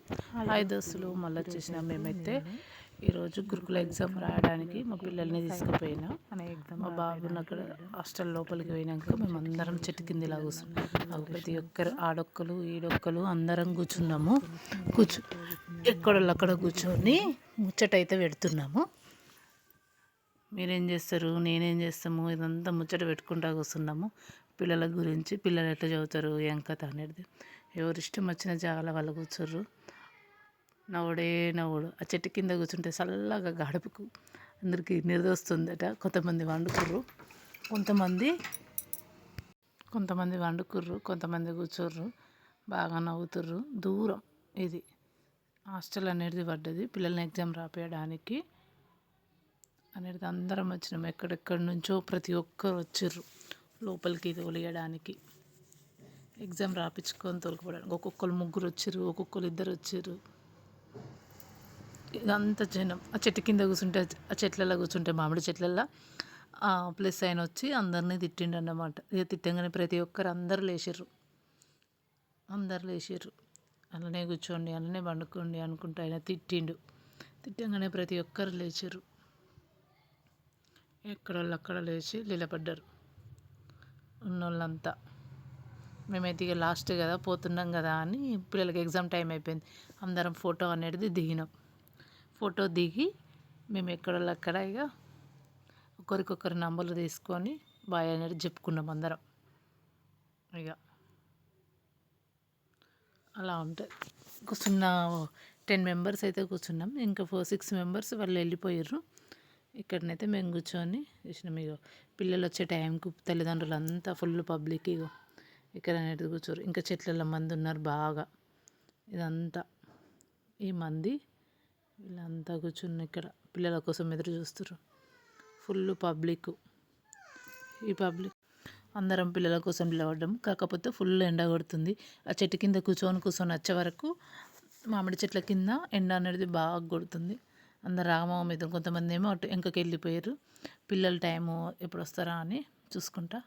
Hi దోస్తులు, మళ్ళీ వచ్చేసిన మేమైతే ఈరోజు గురుకుల ఎగ్జామ్ రాయడానికి మా పిల్లల్ని తీసుకుపోయినా. మా బాబుని అక్కడ హాస్టల్ లోపలికి పోయినాక మేము అందరం చెట్టు కింద ఇలా కూర్చున్నాం. ప్రతి ఒక్కరు ఆడొక్కలు ఈడొక్కలు అందరం కూర్చున్నాము. ఎక్కడోళ్ళు కూర్చొని ముచ్చటైతే పెడుతున్నాము. మీరేం చేస్తారు, నేనేం చేస్తాము, ఇదంతా ముచ్చట పెట్టుకుంటా కూర్చున్నాము. పిల్లల గురించి, పిల్లలు ఎట్లా చదువుతారు, ఏం కథ అనేది. ఎవరు ఇష్టం వచ్చిన జాగాల వాళ్ళు కూర్చోర్రు. నవ్వుడే నవ్వుడు. ఆ చెట్టు కింద కూర్చుంటే చల్లగా గడుపుకు అందరికీ నిద్ర వస్తుందట. కొంతమంది వండుకుర్రు, కొంతమంది వండుకుర్రు, కొంతమంది కూర్చోర్రు. బాగా నవ్వుతుర్రు. దూరం ఇది హాస్టల్ అనేది పడ్డది పిల్లల్ని ఎగ్జామ్ రాపేయడానికి అనేది. అందరం వచ్చినాం, ఎక్కడెక్కడి నుంచో ప్రతి ఒక్కరు వచ్చిర్రు లోపలికి తోలియడానికి, ఎగ్జామ్ రాపించుకొని తోలుకుపోవడానికి. ఒక్కొక్కరు ముగ్గురు వచ్చిర్రు, ఒక్కొక్కరు ఇద్దరు వచ్చిర్రు. ఇదంతా జనం ఆ చెట్టు కింద కూర్చుంటే, ఆ చెట్లలో కూర్చుంటే, మామిడి చెట్లల్లో ప్లస్ ఆయన వచ్చి అందరినీ తిట్టిండు అన్నమాట. ఇక తిట్టంగానే ప్రతి ఒక్కరు అందరూ లేచిర్రు. అలానే కూర్చోండి, అలానే పండుకోండి అనుకుంటూ ఆయన తిట్టిండు. తిట్టంగానే ప్రతి ఒక్కరు లేచిర్రు. ఎక్కడోళ్ళు అక్కడ లేచి నిలబడ్డారు ఉన్నోళ్ళంతా. మేమైతే ఇక లాస్ట్ కదా, పోతున్నాం కదా అని పిల్లలకి ఎగ్జామ్ టైం అయిపోయింది. అందరం ఫోటో అనేది దిగినాం. ఫోటో దిగి మేము ఎక్కడోళ్ళు అక్కడ ఇక ఒకరికొకరు నంబర్లు తీసుకొని బాయ్ అనేది చెప్పుకున్నాం అందరం. ఇక అలా ఉంటుంది. కూర్చున్న 10 మెంబర్స్ అయితే కూర్చున్నాం. ఇంకా 6 మెంబర్స్ వాళ్ళు వెళ్ళిపోయారు. ఇక్కడనైతే మేము కూర్చొని చూసినాం. ఇక పిల్లలు వచ్చే టైంకు తల్లిదండ్రులు అంతా ఫుల్ పబ్లిక్ ఇగో ఇక్కడ అనేది కూర్చోరు. ఇంకా చెట్లలో మంది ఉన్నారు బాగా. ఇదంతా ఈ మంది వీళ్ళంతా కూర్చుని ఇక్కడ పిల్లల కోసం ఎదురు చూస్తారు. Full public. ఈ పబ్లిక్ అందరం పిల్లల కోసం నిలబడ్డాం. కాకపోతే ఫుల్ ఎండ కొడుతుంది. ఆ చెట్టు కింద కూర్చొని వచ్చే వరకు మామిడి చెట్ల కింద ఎండ అనేది బాగా కొడుతుంది. అందరు రాగమం మీద కొంతమంది ఏమో అటు వెనకకి వెళ్ళిపోయారు. పిల్లల టైము ఎప్పుడు వస్తారా అని చూసుకుంటా